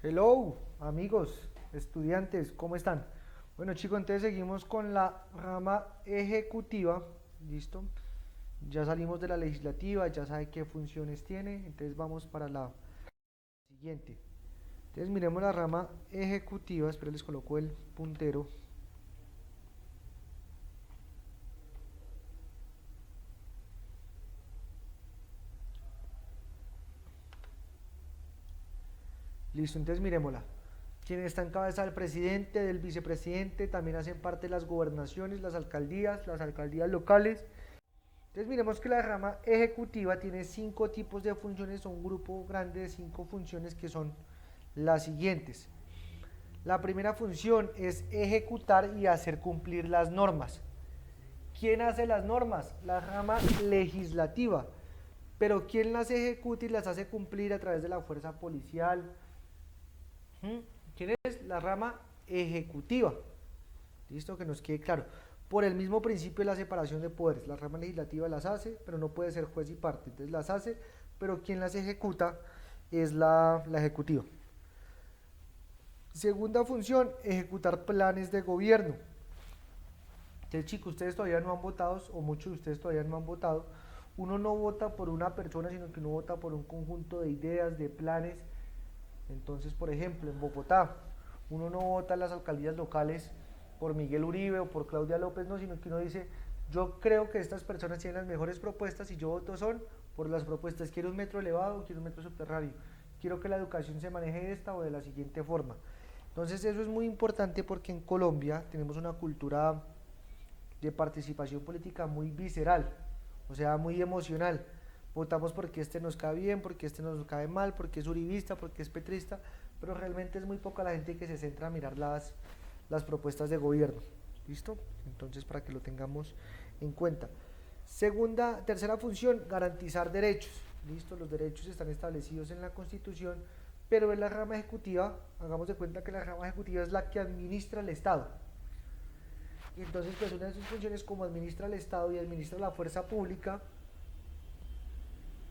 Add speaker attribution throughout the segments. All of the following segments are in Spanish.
Speaker 1: Hello, amigos, estudiantes, ¿cómo están? Bueno, chicos, entonces seguimos con la rama ejecutiva, ¿listo? Ya salimos de la legislativa, ya sabe qué funciones tiene, entonces vamos para la siguiente. Entonces miremos la rama ejecutiva, espero les coloco el puntero. Listo, entonces miremosla. Quien está en cabeza del presidente, del vicepresidente, también hacen parte de las gobernaciones, las alcaldías locales. Entonces miremos que la rama ejecutiva tiene 5 tipos de funciones o un grupo grande de 5 funciones que son las siguientes. La primera función es ejecutar y hacer cumplir las normas. ¿Quién hace las normas? La rama legislativa. Pero ¿quién las ejecuta y las hace cumplir a través de la fuerza policial? ¿Quién es? La rama ejecutiva. Listo, que nos quede claro. Por el mismo principio de la separación de poderes, la rama legislativa las hace, pero no puede ser juez y parte. Entonces las hace, pero quien las ejecuta es la ejecutiva. Segunda función, ejecutar planes de gobierno. Entonces, chicos, ustedes todavía no han votado, o muchos de ustedes todavía no han votado. Uno no vota por una persona, sino que uno vota por un conjunto de ideas, de planes. Entonces, por ejemplo, en Bogotá, uno no vota en las alcaldías locales por Miguel Uribe o por Claudia López, no, sino que uno dice, yo creo que estas personas tienen las mejores propuestas y yo voto son por las propuestas. Quiero un metro elevado, quiero un metro subterráneo, quiero que la educación se maneje de esta o de la siguiente forma. Entonces eso es muy importante porque en Colombia tenemos una cultura de participación política muy visceral, o sea, muy emocional. Votamos porque este nos cae bien, porque este nos cae mal, porque es uribista, porque es petrista, pero realmente es muy poca la gente que se centra a mirar las propuestas de gobierno. ¿Listo? Entonces, para que lo tengamos en cuenta. Tercera función, garantizar derechos. ¿Listo? Los derechos están establecidos en la Constitución, pero en la rama ejecutiva, hagamos de cuenta que la rama ejecutiva es la que administra el Estado. Y entonces, pues una de sus funciones como administra el Estado y administra la fuerza pública,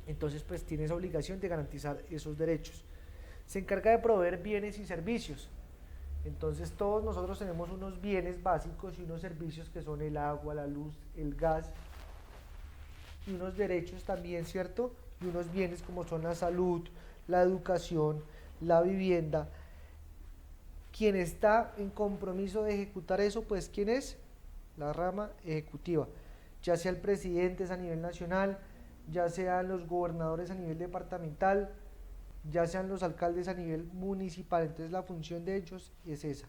Speaker 1: entonces pues tiene esa obligación de garantizar esos derechos. Se encarga de proveer bienes y servicios. Entonces todos nosotros tenemos unos bienes básicos y unos servicios que son el agua, la luz, el gas y unos derechos también, ¿cierto? Y unos bienes como son la salud, la educación, la vivienda. Quien está en compromiso de ejecutar eso, pues ¿quién es? La rama ejecutiva. Ya sea el presidente es a nivel nacional, ya sean los gobernadores a nivel departamental, ya sean los alcaldes a nivel municipal. Entonces la función de ellos es esa.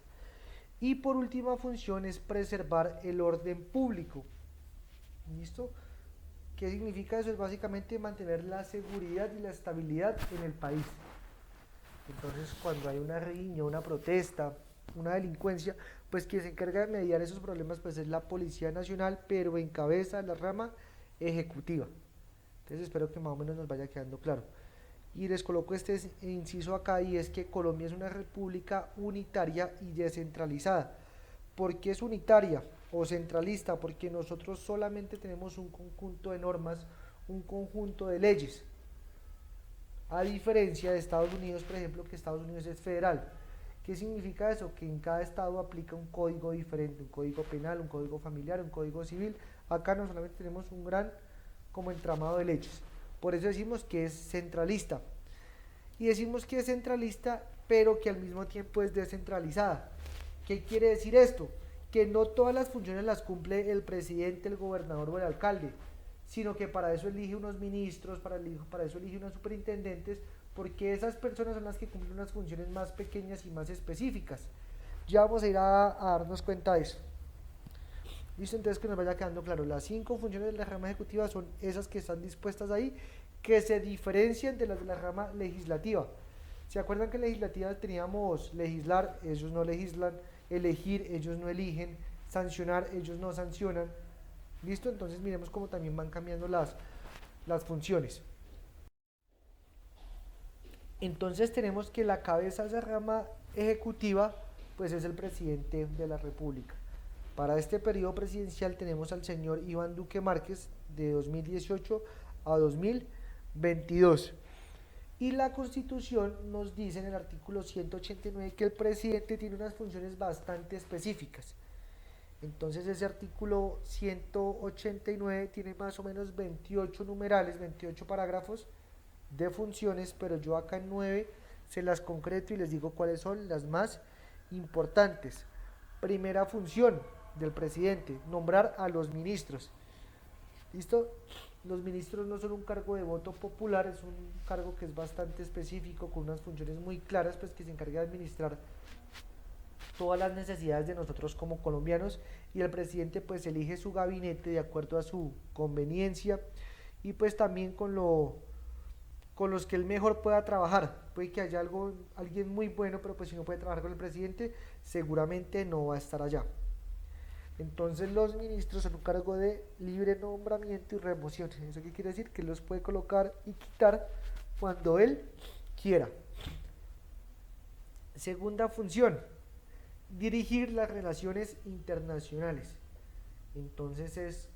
Speaker 1: Y por última función es preservar el orden público. ¿Listo? ¿Qué significa eso? Es básicamente mantener la seguridad y la estabilidad en el país. Entonces cuando hay una riña, una protesta, una delincuencia, pues quien se encarga de mediar esos problemas pues es la Policía Nacional, pero en cabeza de la rama ejecutiva. Entonces espero que más o menos nos vaya quedando claro. Y les coloco este inciso acá y es que Colombia es una república unitaria y descentralizada. ¿Por qué es unitaria o centralista? Porque nosotros solamente tenemos un conjunto de normas, un conjunto de leyes. A diferencia de Estados Unidos, por ejemplo, que Estados Unidos es federal. ¿Qué significa eso? Que en cada estado aplica un código diferente, un código penal, un código familiar, un código civil. Acá no solamente tenemos un gran como entramado de leyes. Por eso decimos que es centralista. Y decimos que es centralista, pero que al mismo tiempo es descentralizada. ¿Qué quiere decir esto? Que no todas las funciones las cumple el presidente, el gobernador o el alcalde, sino que para eso elige unos ministros, para eso elige unos superintendentes, porque esas personas son las que cumplen unas funciones más pequeñas y más específicas. Ya vamos a ir a darnos cuenta de eso. Listo, entonces que nos vaya quedando claro, las 5 funciones de la rama ejecutiva son esas que están dispuestas ahí, que se diferencian de las de la rama legislativa. ¿Se acuerdan que en legislativa teníamos legislar, ellos no legislan, elegir, ellos no eligen, sancionar, ellos no sancionan? ¿Listo? Entonces miremos cómo también van cambiando las funciones. Entonces tenemos que la cabeza de esa rama ejecutiva pues es el presidente de la República. Para este periodo presidencial tenemos al señor Iván Duque Márquez de 2018 a 2022. Y la Constitución nos dice en el artículo 189 que el presidente tiene unas funciones bastante específicas. Entonces ese artículo 189 tiene más o menos 28 numerales, 28 parágrafos de funciones, pero yo acá en 9 se las concreto y les digo cuáles son las más importantes. Primera función del presidente, nombrar a los ministros. ¿Listo? Los ministros no son un cargo de voto popular, es un cargo que es bastante específico, con unas funciones muy claras, pues que se encarga de administrar todas las necesidades de nosotros como colombianos, y el presidente pues elige su gabinete de acuerdo a su conveniencia y pues también con los que él mejor pueda trabajar. Puede que haya alguien muy bueno, pero pues si no puede trabajar con el presidente, seguramente no va a estar allá. Entonces los ministros son un cargo de libre nombramiento y remoción. ¿Eso qué quiere decir? Que los puede colocar y quitar cuando él quiera. Segunda función, dirigir las relaciones internacionales. Entonces es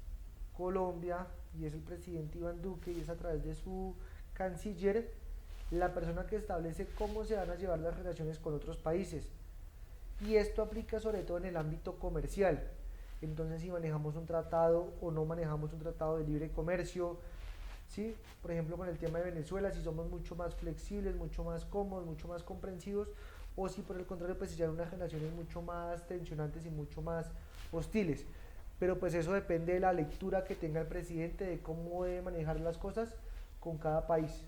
Speaker 1: Colombia y es el presidente Iván Duque, y es a través de su canciller la persona que establece cómo se van a llevar las relaciones con otros países. Y esto aplica sobre todo en el ámbito comercial. Entonces si manejamos un tratado o no manejamos un tratado de libre comercio, ¿sí? Por ejemplo con el tema de Venezuela, si somos mucho más flexibles, mucho más cómodos, mucho más comprensivos, o si por el contrario pues se llevan unas relaciones mucho más tensionantes y mucho más hostiles. Pero pues eso depende de la lectura que tenga el presidente, de cómo debe manejar las cosas con cada país.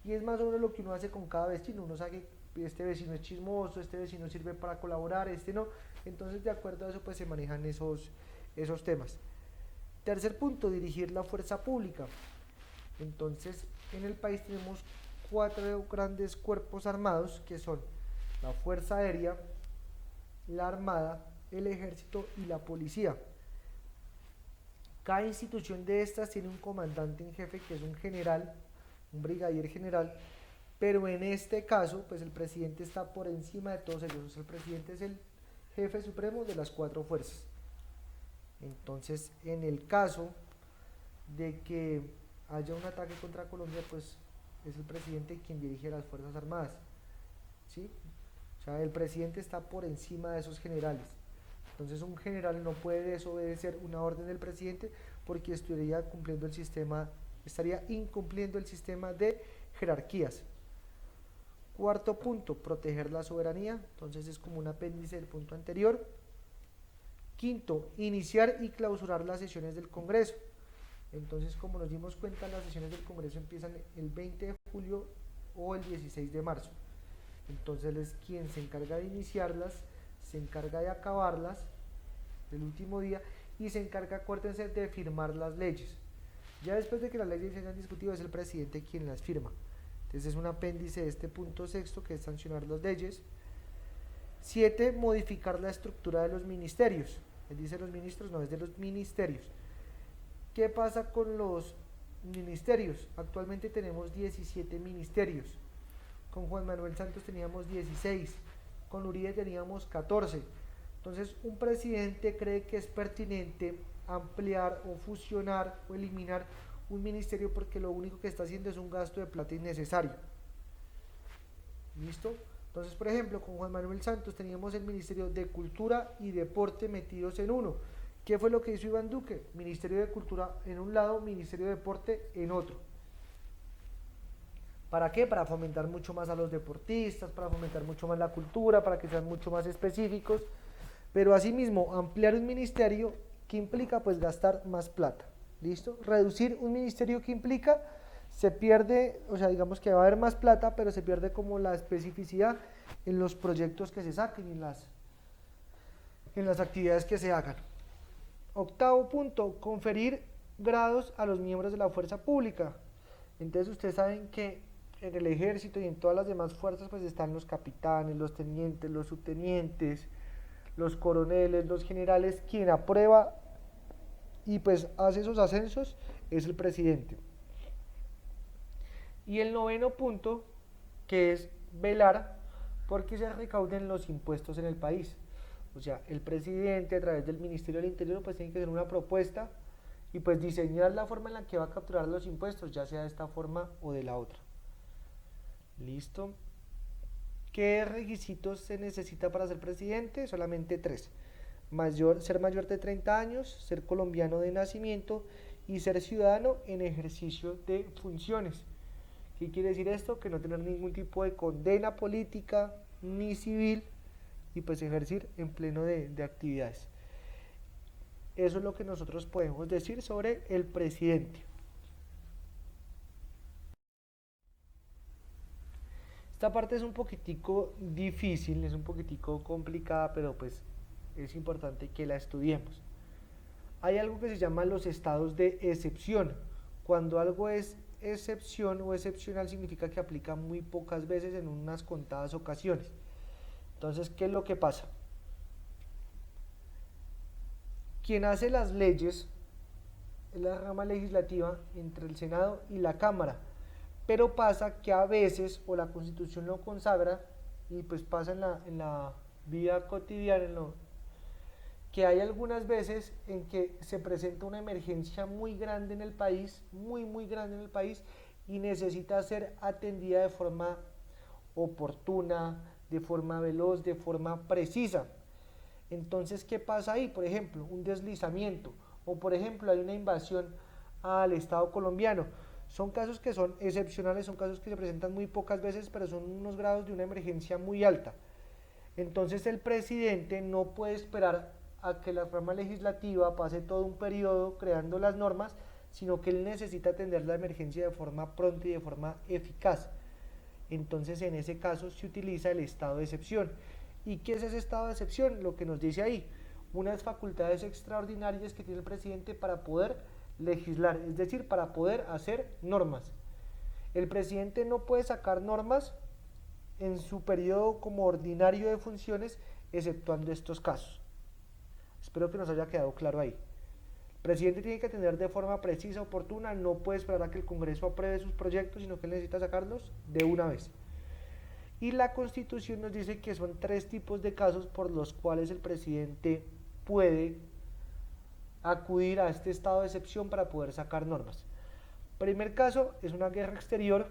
Speaker 1: Y es más o menos lo que uno hace con cada vecino. Uno sabe que este vecino es chismoso, este vecino sirve para colaborar, este no. Entonces de acuerdo a eso pues se manejan esos temas. Tercer punto, dirigir la fuerza pública. Entonces en el país tenemos 4 grandes cuerpos armados, que son la Fuerza Aérea, la Armada, el Ejército y la Policía. Cada institución de estas tiene un comandante en jefe, que es un general, un brigadier general, pero en este caso pues el presidente está por encima de todos ellos. O sea, el presidente es el jefe supremo de las 4 fuerzas. Entonces en el caso de que haya un ataque contra Colombia, pues es el presidente quien dirige las Fuerzas Armadas, ¿sí? O sea, el presidente está por encima de esos generales. Entonces un general no puede desobedecer una orden del presidente, porque estaría incumpliendo el sistema de jerarquías. Cuarto punto, proteger la soberanía. Entonces es como un apéndice del punto anterior. Quinto, iniciar y clausurar las sesiones del Congreso. Entonces, como nos dimos cuenta, las sesiones del Congreso empiezan el 20 de julio o el 16 de marzo. Entonces él es quien se encarga de iniciarlas, se encarga de acabarlas el último día, y se encarga, acuérdense, de firmar las leyes. Ya después de que las leyes se hayan discutido, es el presidente quien las firma. Entonces es un apéndice de este punto sexto, que es sancionar las leyes. 7, modificar la estructura de los ministerios. Él dice los ministros, no, es de los ministerios. ¿Qué pasa con los ministerios? Actualmente tenemos 17 ministerios. Con Juan Manuel Santos teníamos 16, con Uribe teníamos 14. Entonces un presidente cree que es pertinente ampliar o fusionar o eliminar un ministerio, porque lo único que está haciendo es un gasto de plata innecesario. ¿Listo? Entonces, por ejemplo, con Juan Manuel Santos teníamos el Ministerio de Cultura y Deporte metidos en uno. ¿Qué fue lo que hizo Iván Duque? Ministerio de Cultura en un lado, Ministerio de Deporte en otro. ¿Para qué? Para fomentar mucho más a los deportistas, para fomentar mucho más la cultura, para que sean mucho más específicos. Pero asimismo, ampliar un ministerio, ¿qué implica? Pues gastar más plata. ¿Listo? Reducir un ministerio, ¿qué implica? Se pierde, o sea, digamos que va a haber más plata, pero se pierde como la especificidad en los proyectos que se saquen y en las actividades que se hagan. Octavo punto, conferir grados a los miembros de la fuerza pública. Entonces ustedes saben que en el ejército y en todas las demás fuerzas pues están los capitanes, los tenientes, los subtenientes, los coroneles, los generales. Quien aprueba y pues hace esos ascensos es el presidente. Y el noveno punto, que es velar porque se recauden los impuestos en el país. O sea, el presidente a través del Ministerio del Interior pues tiene que hacer una propuesta y pues diseñar la forma en la que va a capturar los impuestos, ya sea de esta forma o de la otra. Listo. ¿Qué requisitos se necesita para ser presidente? Solamente tres. Ser mayor de 30 años, ser colombiano de nacimiento y ser ciudadano en ejercicio de funciones. ¿Qué quiere decir esto? Que no tener ningún tipo de condena política ni civil y pues ejercer en pleno de actividades. Eso es lo que nosotros podemos decir sobre el presidente. Esta parte es un poquitico difícil, es un poquitico complicada, pero pues es importante que la estudiemos. Hay algo que se llama los estados de excepción. Cuando algo es excepción o excepcional significa que aplica muy pocas veces en unas contadas ocasiones. Entonces, ¿qué es lo que pasa? Quien hace las leyes es la rama legislativa entre el Senado y la Cámara, pero pasa que a veces, o la Constitución lo consagra, y pues pasa en la vida cotidiana, que hay algunas veces en que se presenta una emergencia muy grande en el país, muy grande en el país, y necesita ser atendida de forma oportuna, de forma veloz, de forma precisa. Entonces, ¿qué pasa ahí? Por ejemplo, un deslizamiento, o por ejemplo, hay una invasión al Estado colombiano. Son casos que son excepcionales, son casos que se presentan muy pocas veces, pero son unos grados de una emergencia muy alta. Entonces el presidente no puede esperar a que la rama legislativa pase todo un periodo creando las normas, sino que él necesita atender la emergencia de forma pronta y de forma eficaz. Entonces en ese caso se utiliza el estado de excepción. ¿Y qué es ese estado de excepción? Lo que nos dice ahí, unas facultades extraordinarias que tiene el presidente para poder legislar, es decir, para poder hacer normas. El presidente no puede sacar normas en su periodo como ordinario de funciones, exceptuando estos casos. Espero que nos haya quedado claro ahí. El presidente tiene que atender de forma precisa, oportuna, no puede esperar a que el Congreso apruebe sus proyectos, sino que él necesita sacarlos de una vez. Y la Constitución nos dice que son tres tipos de casos por los cuales el presidente puede acudir a este estado de excepción para poder sacar normas. Primer caso es una guerra exterior,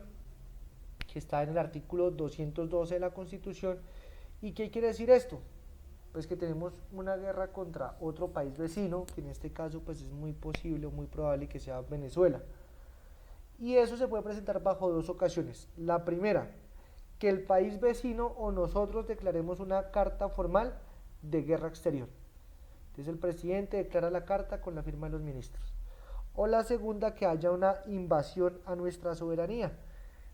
Speaker 1: que está en el artículo 212 de la Constitución. ¿Y qué quiere decir esto? Pues que tenemos una guerra contra otro país vecino, que en este caso pues es muy posible o muy probable que sea Venezuela. Y eso se puede presentar bajo dos ocasiones. La primera, que el país vecino o nosotros declaremos una carta formal de guerra exterior. Entonces el presidente declara la carta con la firma de los ministros. O la segunda, que haya una invasión a nuestra soberanía.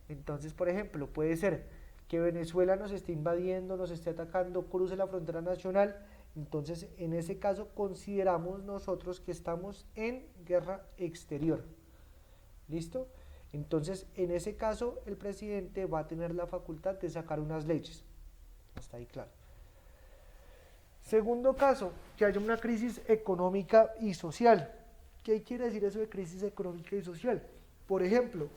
Speaker 1: Entonces, por ejemplo, puede ser que Venezuela nos esté invadiendo, nos esté atacando, cruce la frontera nacional. Entonces, en ese caso, consideramos nosotros que estamos en guerra exterior. ¿Listo? Entonces, en ese caso, el presidente va a tener la facultad de sacar unas leyes. Hasta ahí claro. Segundo caso, que haya una crisis económica y social. ¿Qué quiere decir eso de crisis económica y social? Por ejemplo,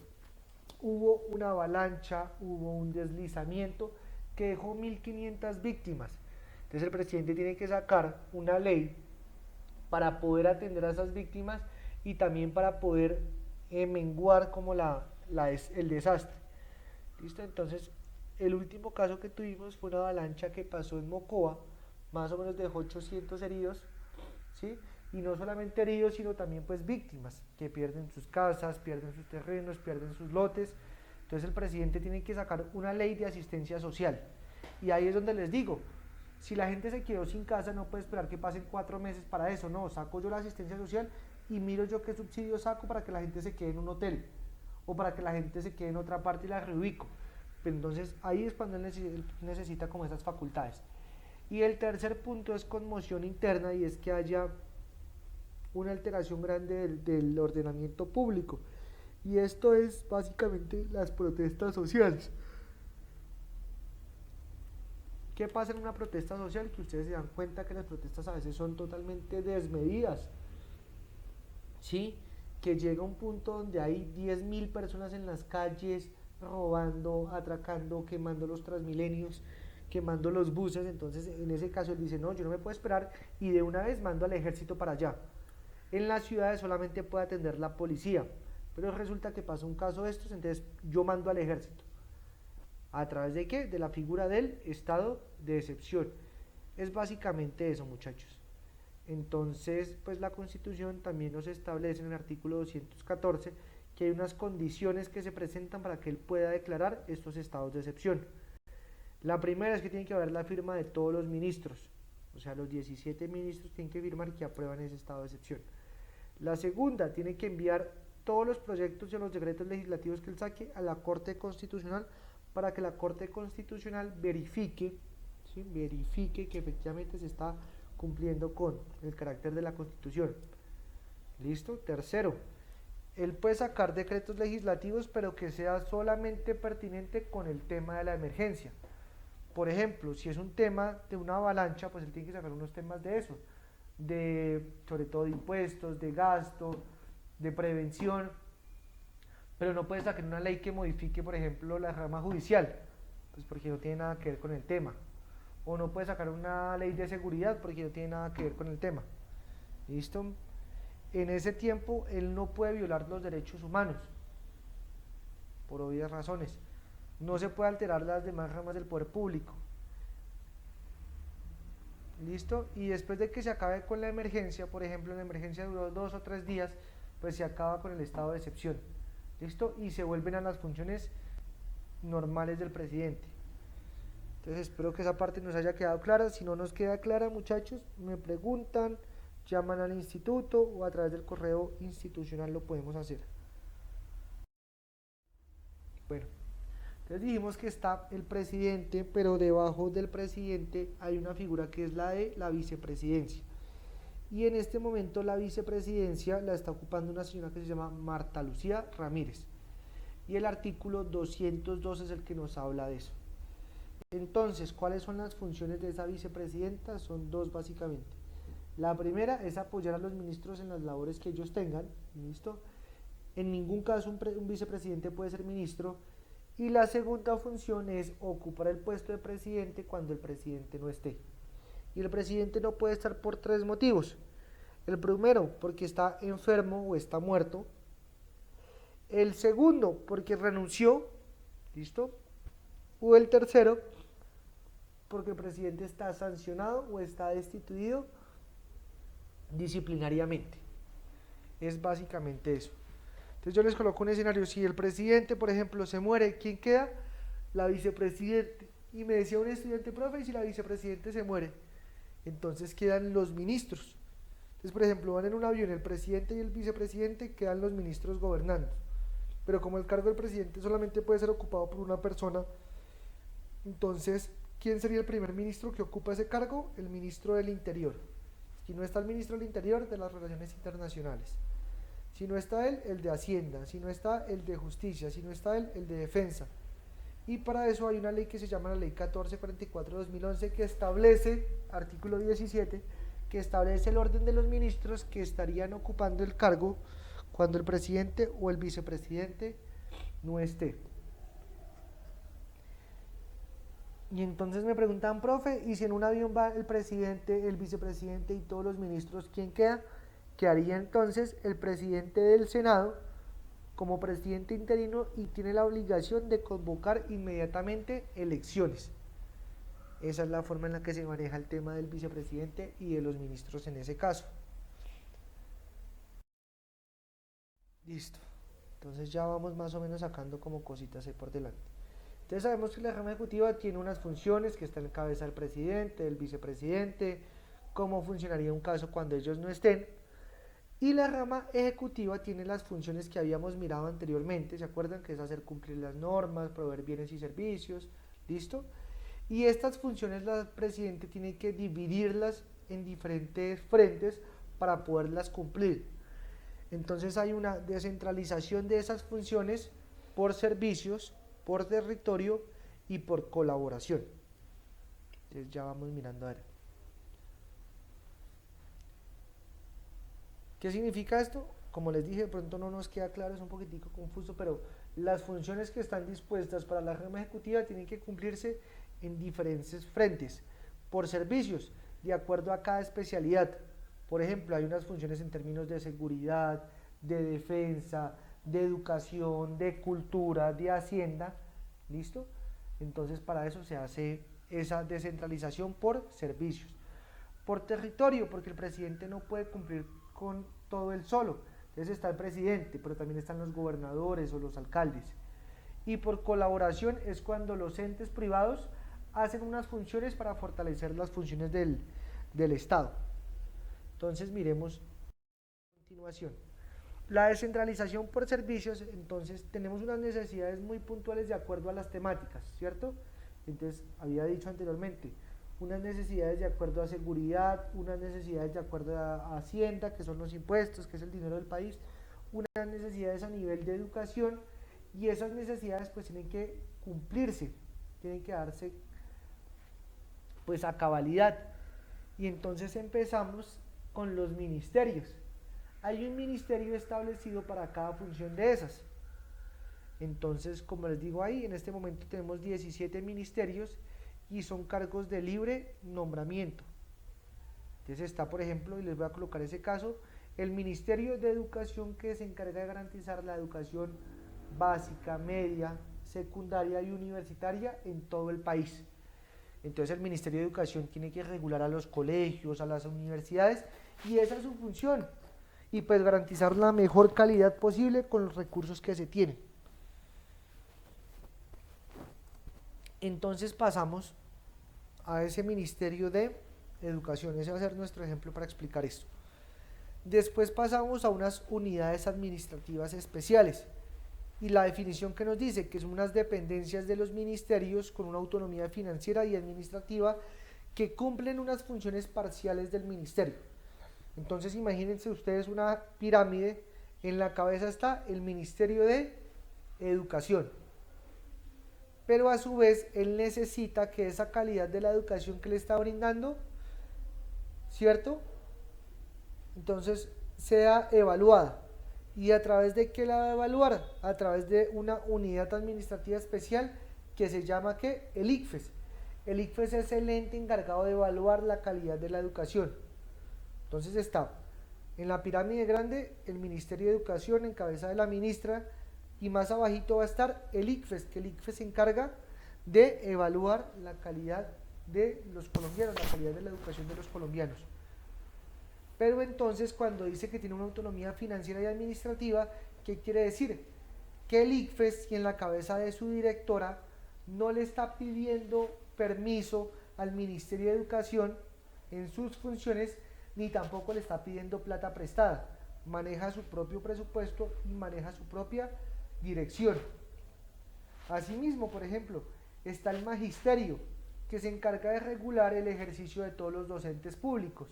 Speaker 1: hubo una avalancha, hubo un deslizamiento que dejó 1.500 víctimas. Entonces el presidente tiene que sacar una ley para poder atender a esas víctimas y también para poder menguar como el desastre. ¿Listo? Entonces el último caso que tuvimos fue una avalancha que pasó en Mocoa, más o menos dejó 800 heridos, ¿sí? Y no solamente heridos, sino también pues víctimas que pierden sus casas, pierden sus terrenos, pierden sus lotes. Entonces el presidente tiene que sacar una ley de asistencia social. Y ahí es donde les digo, si la gente se quedó sin casa, no puede esperar que pasen 4 meses para eso, no, saco yo la asistencia social y miro yo qué subsidio saco para que la gente se quede en un hotel o para que la gente se quede en otra parte y la reubico. Pero entonces ahí es cuando él necesita como esas facultades. Y el tercer punto es conmoción interna, y es que haya una alteración grande del ordenamiento público. Y esto es básicamente las protestas sociales. ¿Qué pasa en una protesta social? Que ustedes se dan cuenta que las protestas a veces son totalmente desmedidas, ¿sí? Que llega un punto donde hay 10.000 personas en las calles robando, atracando, quemando los Transmilenios, quemando los buses. Entonces en ese caso él dice, no, yo no me puedo esperar y de una vez mando al ejército para allá. En las ciudades solamente puede atender la policía, pero resulta que pasa un caso de estos, entonces yo mando al ejército. ¿A través de qué? De la figura del estado de excepción. Es básicamente eso, muchachos. Entonces, pues la Constitución también nos establece en el artículo 214 que hay unas condiciones que se presentan para que él pueda declarar estos estados de excepción. La primera es que tiene que haber la firma de todos los ministros, o sea, los 17 ministros tienen que firmar que aprueban ese estado de excepción. La segunda, tiene que enviar todos los proyectos y los decretos legislativos que él saque a la Corte Constitucional para que la Corte Constitucional verifique, ¿sí? Verifique que efectivamente se está cumpliendo con el carácter de la Constitución. ¿Listo? Tercero, él puede sacar decretos legislativos, pero que sea solamente pertinente con el tema de la emergencia. Por ejemplo, si es un tema de una avalancha, pues él tiene que sacar unos temas de eso, sobre todo de impuestos, de gasto, de prevención, pero no puede sacar una ley que modifique, por ejemplo, la rama judicial, pues porque no tiene nada que ver con el tema. O no puede sacar una ley de seguridad porque no tiene nada que ver con el tema. ¿Listo? En ese tiempo él no puede violar los derechos humanos, por obvias razones. No se puede alterar las demás ramas del poder público. ¿Listo? Y después de que se acabe con la emergencia, por ejemplo, la emergencia duró 2 o 3 días, pues se acaba con el estado de excepción. ¿Listo? Y se vuelven a las funciones normales del presidente. Entonces espero que esa parte nos haya quedado clara. Si no nos queda clara, muchachos, me preguntan, llaman al instituto o a través del correo institucional lo podemos hacer. Bueno, entonces dijimos que está el presidente, pero debajo del presidente hay una figura que es la de la vicepresidencia. Y en este momento la vicepresidencia la está ocupando una señora que se llama Marta Lucía Ramírez. Y el artículo 202 es el que nos habla de eso. Entonces, ¿cuáles son las funciones de esa vicepresidenta? Son dos básicamente. La primera es apoyar a los ministros en las labores que ellos tengan, ¿listo? En ningún caso un vicepresidente puede ser ministro. Y la segunda función es ocupar el puesto de presidente cuando el presidente no esté. Y el presidente no puede estar por 3 motivos. El primero, porque está enfermo o está muerto. El segundo, porque renunció, ¿listo? O el tercero, porque el presidente está sancionado o está destituido disciplinariamente. Es básicamente eso. Entonces yo les coloco un escenario. Si el presidente, por ejemplo, se muere, ¿quién queda? La vicepresidente. Y me decía un estudiante, profe, y si la vicepresidente se muere, entonces quedan los ministros. Entonces, por ejemplo, van en un avión el presidente y el vicepresidente, quedan los ministros gobernando. Pero como el cargo del presidente solamente puede ser ocupado por una persona, entonces, ¿quién sería el primer ministro que ocupa ese cargo? El ministro del Interior. Si no está el ministro del Interior, de las Relaciones Internacionales. Si no está él, el de Hacienda. Si no está, el de Justicia. Si no está él, el de Defensa. Y para eso hay una ley que se llama la Ley 1444-2011 que establece, artículo 17, que establece el orden de los ministros que estarían ocupando el cargo cuando el presidente o el vicepresidente no esté. Y entonces me preguntan, profe, ¿y si en un avión va el presidente, el vicepresidente y todos los ministros, quién queda? Quedaría entonces el presidente del Senado como presidente interino y tiene la obligación de convocar inmediatamente elecciones. Esa es la forma en la que se maneja el tema del vicepresidente y de los ministros en ese caso. Listo. Entonces ya vamos más o menos sacando como cositas ahí por delante. Entonces sabemos que la rama ejecutiva tiene unas funciones que están en cabeza del presidente, del vicepresidente, cómo funcionaría un caso cuando ellos no estén. Y la rama ejecutiva tiene las funciones que habíamos mirado anteriormente, ¿se acuerdan? Que es hacer cumplir las normas, proveer bienes y servicios, ¿listo? Y estas funciones la presidente tiene que dividirlas en diferentes frentes para poderlas cumplir. Entonces hay una descentralización de esas funciones por servicios, por territorio y por colaboración. Entonces ya vamos mirando a ver. ¿Qué significa esto? Como les dije, de pronto no nos queda claro, es un poquitico confuso, pero las funciones que están dispuestas para la rama ejecutiva tienen que cumplirse en diferentes frentes, por servicios, de acuerdo a cada especialidad. Por ejemplo, hay unas funciones en términos de seguridad, de defensa, de educación, de cultura, de hacienda, ¿listo? Entonces para eso se hace esa descentralización por servicios. Por territorio, porque el presidente no puede cumplir con todo él solo. Entonces está el presidente, pero también están los gobernadores o los alcaldes. Y por colaboración es cuando los entes privados hacen unas funciones para fortalecer las funciones del Estado. Entonces miremos a continuación. La descentralización por servicios, entonces tenemos unas necesidades muy puntuales de acuerdo a las temáticas, ¿cierto? Entonces había dicho anteriormente, unas necesidades de acuerdo a seguridad, unas necesidades de acuerdo a Hacienda, que son los impuestos, que es el dinero del país, unas necesidades a nivel de educación, y esas necesidades pues tienen que cumplirse, tienen que darse pues a cabalidad. Y entonces empezamos con los ministerios. Hay un ministerio establecido para cada función de esas. Entonces, como les digo ahí, en este momento tenemos 17 ministerios y son cargos de libre nombramiento. Entonces está, por ejemplo, y les voy a colocar ese caso, el Ministerio de Educación, que se encarga de garantizar la educación básica, media, secundaria y universitaria en todo el país. Entonces el Ministerio de Educación tiene que regular a los colegios, a las universidades, y esa es su función. Y pues garantizar la mejor calidad posible con los recursos que se tienen. Entonces pasamos a ese Ministerio de Educación. Ese va a ser nuestro ejemplo para explicar esto. Después pasamos a unas unidades administrativas especiales. Y la definición que nos dice que son unas dependencias de los ministerios con una autonomía financiera y administrativa que cumplen unas funciones parciales del ministerio. Entonces imagínense ustedes una pirámide, en la cabeza está el Ministerio de Educación, pero a su vez él necesita que esa calidad de la educación que le está brindando, ¿cierto? Entonces sea evaluada. ¿Y a través de qué la va a evaluar? A través de una unidad administrativa especial que se llama ¿qué? El ICFES. El ICFES es el ente encargado de evaluar la calidad de la educación. Entonces está en la pirámide grande el Ministerio de Educación en cabeza de la ministra, y más abajito va a estar el ICFES, que el ICFES se encarga de evaluar la calidad de los colombianos, la calidad de la educación de los colombianos. Pero entonces cuando dice que tiene una autonomía financiera y administrativa, ¿qué quiere decir? Que el ICFES, y en la cabeza de su directora, no le está pidiendo permiso al Ministerio de Educación en sus funciones, ni tampoco le está pidiendo plata prestada. Maneja su propio presupuesto y maneja su propia dirección. Asimismo, por ejemplo, está el magisterio, que se encarga de regular el ejercicio de todos los docentes públicos.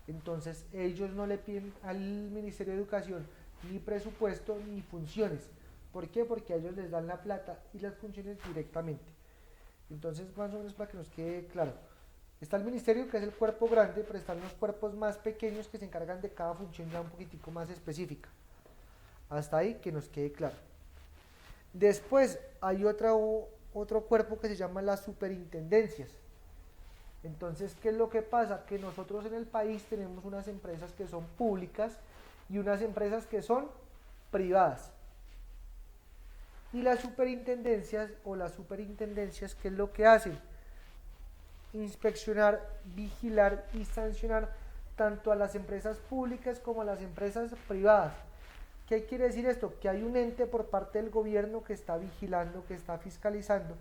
Speaker 1: Entonces ellos no le piden al Ministerio de Educación ni presupuesto ni funciones. ¿Por qué? Porque a ellos les dan la plata y las funciones directamente. Entonces, más o menos para que nos quede claro, está el ministerio, que es el cuerpo grande, pero están los cuerpos más pequeños que se encargan de cada función ya un poquitico más específica. Hasta ahí que nos quede claro. Después hay otro cuerpo que se llama las superintendencias. Entonces, ¿qué es lo que pasa? Que nosotros en el país tenemos unas empresas que son públicas y unas empresas que son privadas. Y las superintendencias ¿qué es lo que hacen? Inspeccionar, vigilar y sancionar tanto a las empresas públicas como a las empresas privadas. ¿Qué quiere decir esto? Que hay un ente por parte del gobierno que está vigilando, que está fiscalizando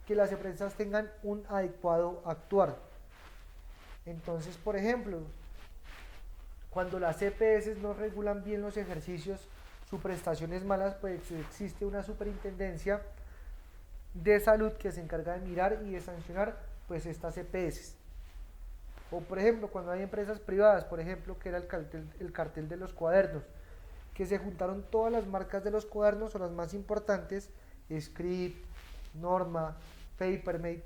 Speaker 1: que las empresas tengan un adecuado actuar. Entonces, por ejemplo, cuando las EPS no regulan bien los ejercicios, su prestación es mala, pues existe una superintendencia de salud que se encarga de mirar y de sancionar pues estas EPS. O por ejemplo, cuando hay empresas privadas, por ejemplo, que era el cartel de los cuadernos, que se juntaron todas las marcas de los cuadernos o las más importantes, Script, Norma, Papermate.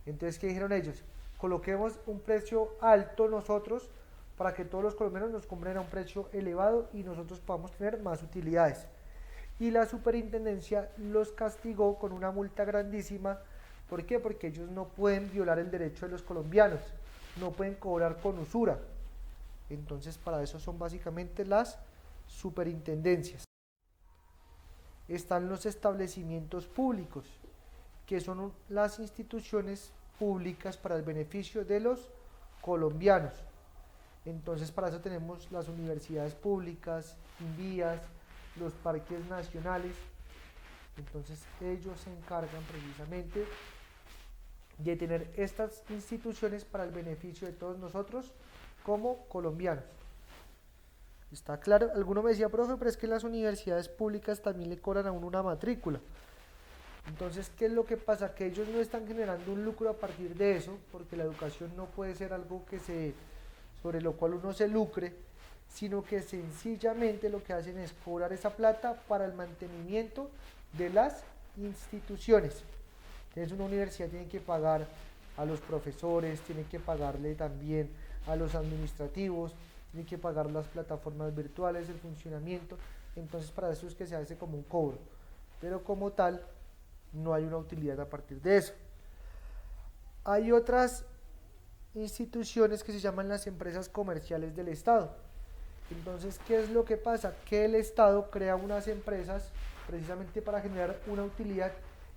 Speaker 1: Entonces, ¿qué dijeron ellos? Coloquemos un precio alto nosotros para que todos los colombianos nos compren a un precio elevado y nosotros podamos tener más utilidades. Y la superintendencia los castigó con una multa grandísima. ¿Por qué? Porque ellos no pueden violar el derecho de los colombianos, no pueden cobrar con usura. Entonces, para eso son básicamente las superintendencias. Están los establecimientos públicos. que son las instituciones públicas para el beneficio de los colombianos. Entonces para eso tenemos las universidades públicas, INVIAS, los parques nacionales. Entonces ellos se encargan precisamente de tener estas instituciones para el beneficio de todos nosotros como colombianos. ¿Está claro? Alguno me decía, profe, pero es que las universidades públicas también le cobran a uno una matrícula. Entonces, ¿qué es lo que pasa? Que ellos no están generando un lucro a partir de eso, porque la educación no puede ser algo sobre lo cual uno se lucre, sino que sencillamente lo que hacen es cobrar esa plata para el mantenimiento de las instituciones. Entonces una universidad tiene que pagar a los profesores, tiene que pagarle también a los administrativos, tiene que pagar las plataformas virtuales, el funcionamiento. Entonces para eso es que se hace como un cobro, pero como tal no hay una utilidad a partir de eso. Hay otras instituciones que se llaman las empresas comerciales del Estado. Entonces, ¿qué es lo que pasa? Que el Estado crea unas empresas precisamente para generar una utilidad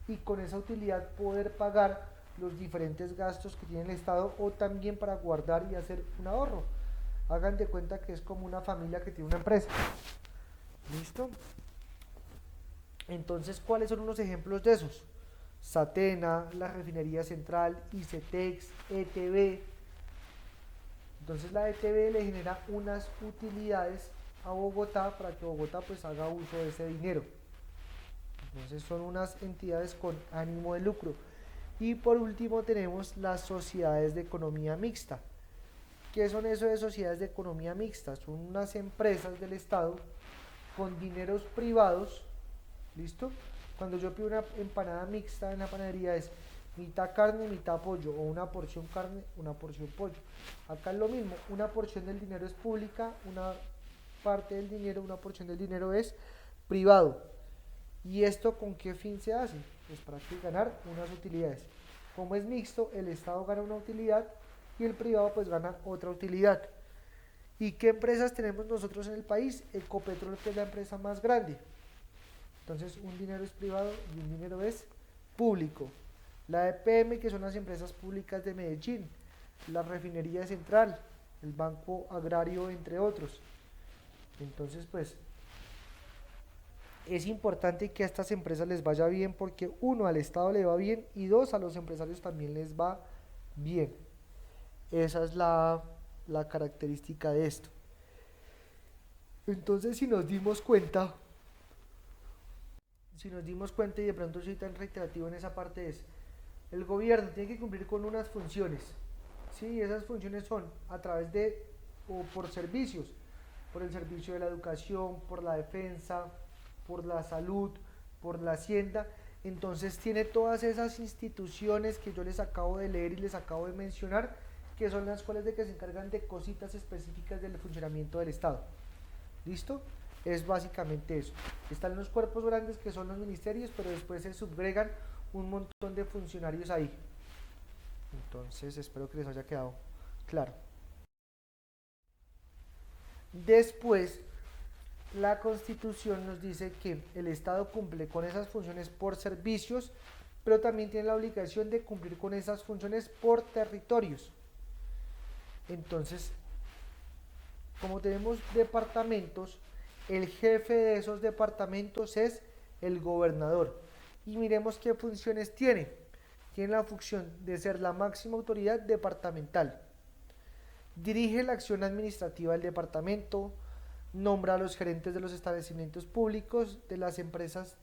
Speaker 1: y con esa utilidad poder pagar los diferentes gastos que tiene el Estado o también para guardar y hacer un ahorro. Hagan de cuenta que es como una familia que tiene una empresa. ¿Listo? Entonces, ¿cuáles son unos ejemplos de esos? Satena, la Refinería Central, ICETEX, ETB. Entonces la ETB le genera unas utilidades a Bogotá para que Bogotá pues haga uso de ese dinero. Entonces son unas entidades con ánimo de lucro. Y por último tenemos las sociedades de economía mixta. ¿Qué son eso de sociedades de economía mixta? Son unas empresas del Estado con dineros privados. ¿Listo? Cuando yo pido una empanada mixta en la panadería es mitad carne, mitad pollo, o una porción carne, una porción pollo. Acá es lo mismo, una porción del dinero es pública, una parte del dinero, una porción del dinero es privado. ¿Y esto con qué fin se hace? Pues para que ganar unas utilidades. Como es mixto, el Estado gana una utilidad y el privado pues gana otra utilidad. ¿Y qué empresas tenemos nosotros en el país? Ecopetrol, que es la empresa más grande. Entonces un dinero es privado y un dinero es público. La EPM, que son las empresas públicas de Medellín, la Refinería Central, el Banco Agrario, entre otros. Entonces, pues, es importante que a estas empresas les vaya bien porque uno, al Estado le va bien y dos, a los empresarios también les va bien. Esa es la característica de esto. Entonces, si nos dimos cuenta y de pronto soy tan reiterativo en esa parte es, el gobierno tiene que cumplir con unas funciones, ¿sí? Esas funciones son a través de o por servicios, por el servicio de la educación, por la defensa, por la salud, por la hacienda. Entonces tiene todas esas instituciones que yo les acabo de leer y les acabo de mencionar, que son las cuales de que se encargan de cositas específicas del funcionamiento del Estado. ¿Listo? Es básicamente eso. Están los cuerpos grandes que son los ministerios, pero después se subgregan un montón de funcionarios ahí. Entonces espero que les haya quedado claro. Después, la Constitución nos dice que el Estado cumple con esas funciones por servicios, pero también tiene la obligación de cumplir con esas funciones por territorios. Entonces, como tenemos departamentos, el jefe de esos departamentos es el gobernador. Y miremos qué funciones tiene. Tiene la función de ser la máxima autoridad departamental. Dirige la acción administrativa del departamento, nombra a los gerentes de los establecimientos públicos, de las empresas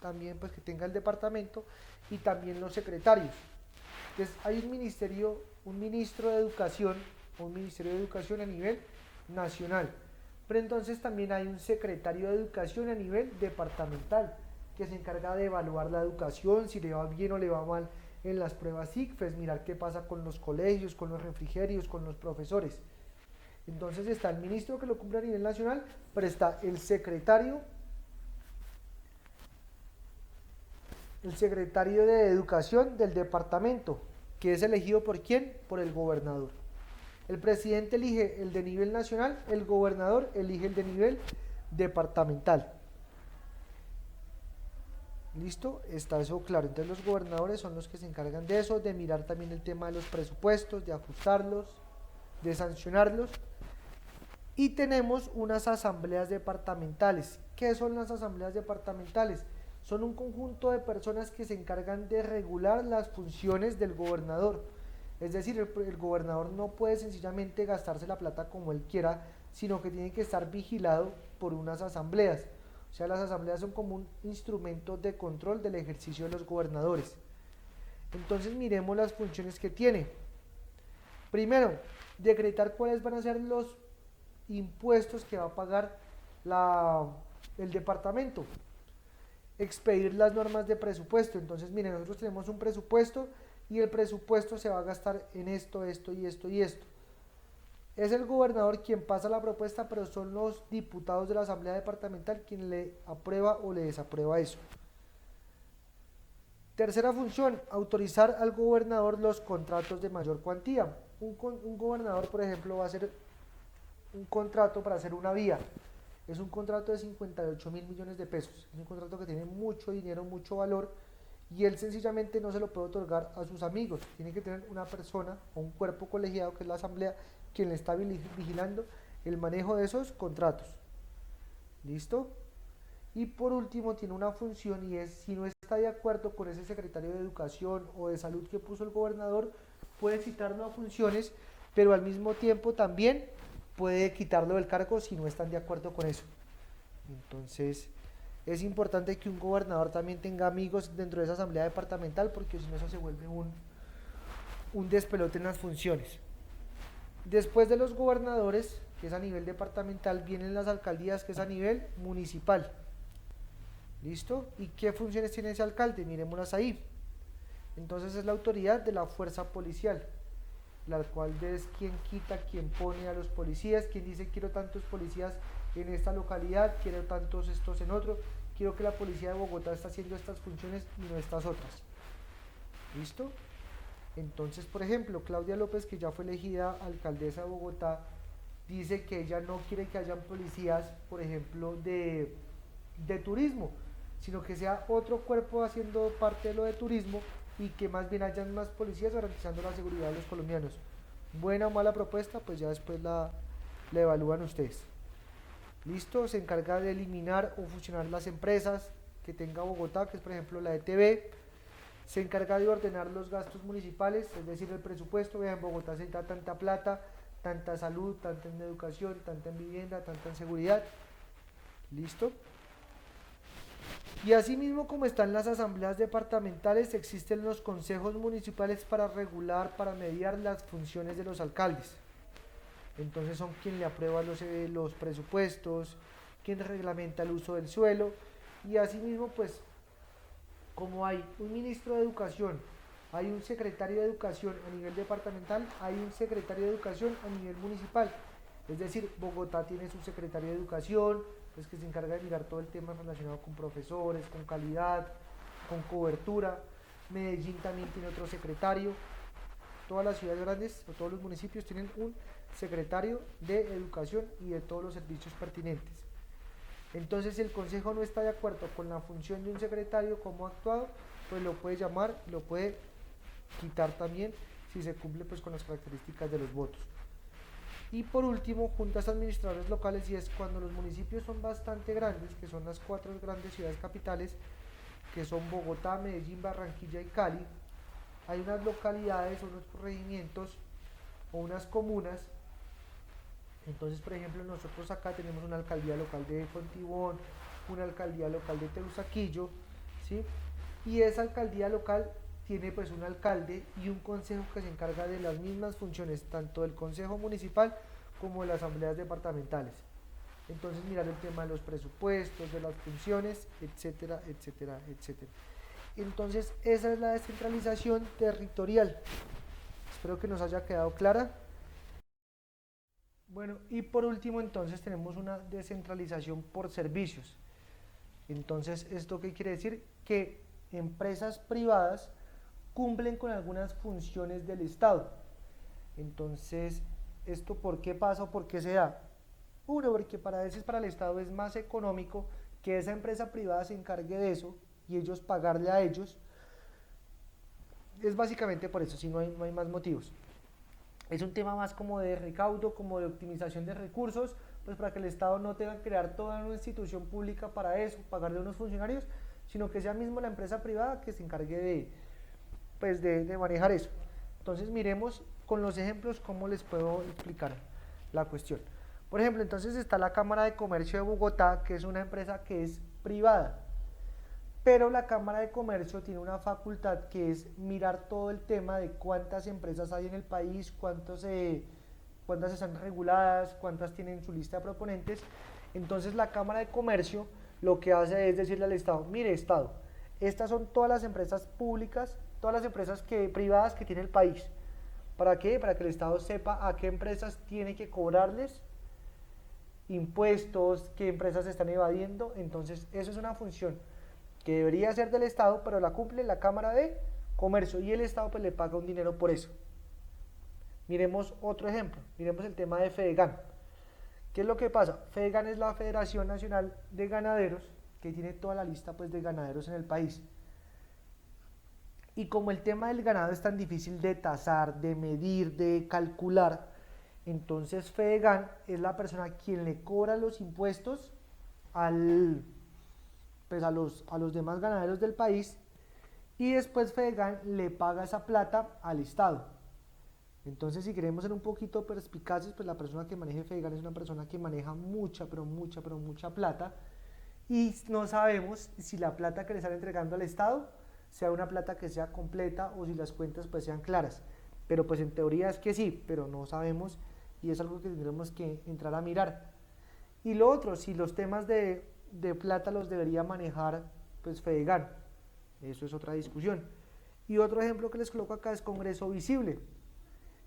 Speaker 1: también pues que tenga el departamento y también los secretarios. Entonces hay un ministro de educación, o un ministerio de educación a nivel nacional. Pero entonces también hay un secretario de educación a nivel departamental que se encarga de evaluar la educación, si le va bien o le va mal en las pruebas ICFES, mirar qué pasa con los colegios, con los refrigerios, con los profesores. Entonces está el ministro que lo cumple a nivel nacional, pero está el secretario de educación del departamento, que es elegido ¿por quién? Por el gobernador. El presidente elige el de nivel nacional, el gobernador elige el de nivel departamental. ¿Listo? Está eso claro. Entonces los gobernadores son los que se encargan de eso, de mirar también el tema de los presupuestos, de ajustarlos, de sancionarlos. Y tenemos unas asambleas departamentales. ¿Qué son las asambleas departamentales? Son un conjunto de personas que se encargan de regular las funciones del gobernador. Es decir, el gobernador no puede sencillamente gastarse la plata como él quiera, sino que tiene que estar vigilado por unas asambleas. O sea, las asambleas son como un instrumento de control del ejercicio de los gobernadores. Entonces miremos las funciones que tiene. Primero, decretar cuáles van a ser los impuestos que va a pagar el departamento. Expedir las normas de presupuesto. Entonces, miren, nosotros tenemos un presupuesto y el presupuesto se va a gastar en esto, esto y esto y esto. Es el gobernador quien pasa la propuesta, pero son los diputados de la asamblea departamental quien le aprueba o le desaprueba eso. Tercera función, autorizar al gobernador los contratos de mayor cuantía. Un gobernador, por ejemplo, va a hacer un contrato para hacer una vía. Es un contrato de 58.000 millones de pesos. Es un contrato que tiene mucho dinero, mucho valor, y él sencillamente no se lo puede otorgar a sus amigos. Tiene que tener una persona o un cuerpo colegiado, que es la asamblea, quien le está vigilando el manejo de esos contratos. ¿Listo? Y por último tiene una función, y es, si no está de acuerdo con ese secretario de Educación o de Salud que puso el gobernador, puede citarlo a funciones, pero al mismo tiempo también puede quitarlo del cargo si no están de acuerdo con eso. Entonces es importante que un gobernador también tenga amigos dentro de esa asamblea departamental, porque si no eso se vuelve un despelote en las funciones. Después de los gobernadores, que es a nivel departamental, vienen las alcaldías, que es a nivel municipal. ¿Listo? ¿Y qué funciones tiene ese alcalde? Miremoslas ahí. Entonces es la autoridad de la fuerza policial, la cual es quien quita, quien pone a los policías, quien dice quiero tantos policías en esta localidad, quiero tantos estos en otro, quiero que la policía de Bogotá está haciendo estas funciones y no estas otras. ¿Listo? Entonces, por ejemplo, Claudia López, que ya fue elegida alcaldesa de Bogotá, dice que ella no quiere que hayan policías, por ejemplo, de turismo, sino que sea otro cuerpo haciendo parte de lo de turismo, y que más bien hayan más policías garantizando la seguridad de los colombianos. Buena o mala propuesta, pues ya después la evalúan ustedes. Listo, se encarga de eliminar o fusionar las empresas que tenga Bogotá, que es por ejemplo la ETB. Se encarga de ordenar los gastos municipales, es decir, el presupuesto. Vean, en Bogotá se da tanta plata, tanta salud, tanta en educación, tanta en vivienda, tanta en seguridad. Listo. Y asimismo, como están las asambleas departamentales, existen los consejos municipales para regular, para mediar las funciones de los alcaldes. Entonces son quien le aprueba los presupuestos, quien reglamenta el uso del suelo, y asimismo, pues, como hay un ministro de educación, hay un secretario de educación a nivel departamental, hay un secretario de educación a nivel municipal. Es decir, Bogotá tiene su secretario de educación, pues, que se encarga de mirar todo el tema relacionado con profesores, con calidad, con cobertura. Medellín también tiene otro secretario. Todas las ciudades grandes o todos los municipios tienen un secretario de educación y de todos los servicios pertinentes. Entonces, si el consejo no está de acuerdo con la función de un secretario como ha actuado, pues lo puede llamar, lo puede quitar también, si se cumple pues con las características de los votos. Y por último, juntas administradoras locales, y es cuando los municipios son bastante grandes, que son las 4 grandes ciudades capitales, que son Bogotá, Medellín, Barranquilla y Cali. Hay unas localidades, unos corregimientos o unas comunas. Entonces, por ejemplo, nosotros acá tenemos una alcaldía local de Fontibón, una alcaldía local de Teusaquillo, ¿sí? Y esa alcaldía local tiene pues un alcalde y un consejo que se encarga de las mismas funciones, tanto del consejo municipal como de las asambleas departamentales. Entonces, mirar el tema de los presupuestos, de las funciones, etcétera, etcétera, etcétera. Entonces, esa es la descentralización territorial. Espero que nos haya quedado clara. Bueno, y por último, entonces tenemos una descentralización por servicios. Entonces, ¿esto qué quiere decir? Que empresas privadas cumplen con algunas funciones del Estado. Entonces, ¿esto por qué pasa o por qué se da? Uno, porque para veces para el Estado es más económico que esa empresa privada se encargue de eso, y ellos pagarle a ellos. Es básicamente por eso, si no hay más motivos. Es un tema más como de recaudo, como de optimización de recursos, pues para que el Estado no tenga que crear toda una institución pública para eso, pagarle a unos funcionarios, sino que sea mismo la empresa privada que se encargue de manejar eso. Entonces miremos con los ejemplos cómo les puedo explicar la cuestión. Por ejemplo, entonces está la Cámara de Comercio de Bogotá, que es una empresa que es privada, pero la Cámara de Comercio tiene una facultad que es mirar todo el tema de cuántas empresas hay en el país, cuántas están reguladas, cuántas tienen su lista de proponentes. Entonces la Cámara de Comercio lo que hace es decirle al Estado, mire Estado, estas son todas las empresas públicas, todas las empresas privadas que tiene el país. ¿Para qué? Para que el Estado sepa a qué empresas tiene que cobrarles impuestos, qué empresas están evadiendo. Entonces eso es una función que debería ser del Estado, pero la cumple la Cámara de Comercio y el Estado pues le paga un dinero por eso. Miremos otro ejemplo, miremos el tema de Fedegan. ¿Qué es lo que pasa? Fedegan es la Federación Nacional de Ganaderos, que tiene toda la lista pues de ganaderos en el país. Y como el tema del ganado es tan difícil de tasar, de medir, de calcular, entonces Fedegan es la persona quien le cobra los impuestos pues a los demás ganaderos del país, y después Fedegan le paga esa plata al Estado. Entonces, si queremos ser un poquito perspicaces, pues la persona que maneje Fedegan es una persona que maneja mucha plata, y no sabemos si la plata que le están entregando al Estado sea una plata que sea completa o si las cuentas pues sean claras. Pero pues en teoría es que sí, pero no sabemos, y es algo que tendremos que entrar a mirar. Y lo otro, si los temas de plata los debería manejar pues Fedegan, eso es otra discusión. Y otro ejemplo que les coloco acá es Congreso Visible.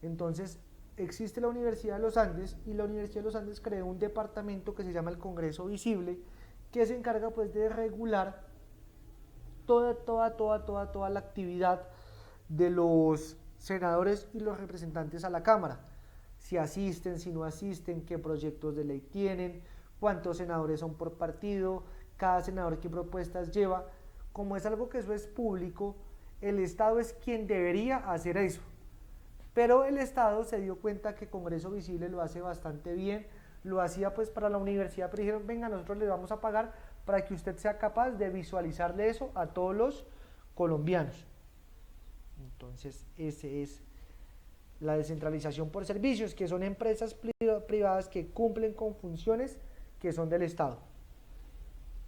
Speaker 1: Entonces existe la Universidad de los Andes, y la Universidad de los Andes creó un departamento que se llama el Congreso Visible, que se encarga pues de regular toda la actividad de los senadores y los representantes a la Cámara. Si asisten, si no asisten, qué proyectos de ley tienen, cuántos senadores son por partido, cada senador qué propuestas lleva. Como es algo que eso es público, el Estado es quien debería hacer eso. Pero el Estado se dio cuenta que Congreso Visible lo hace bastante bien, lo hacía pues para la universidad, pero dijeron, venga, nosotros le vamos a pagar para que usted sea capaz de visualizarle eso a todos los colombianos. Entonces, ese es la descentralización por servicios, que son empresas privadas que cumplen con funciones que son del Estado.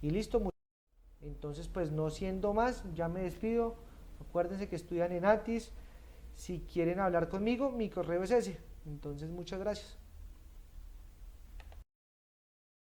Speaker 1: Y listo. Entonces, pues no siendo más, ya me despido. Acuérdense que estudian en ATIS. Si quieren hablar conmigo, mi correo es ese. Entonces, muchas gracias.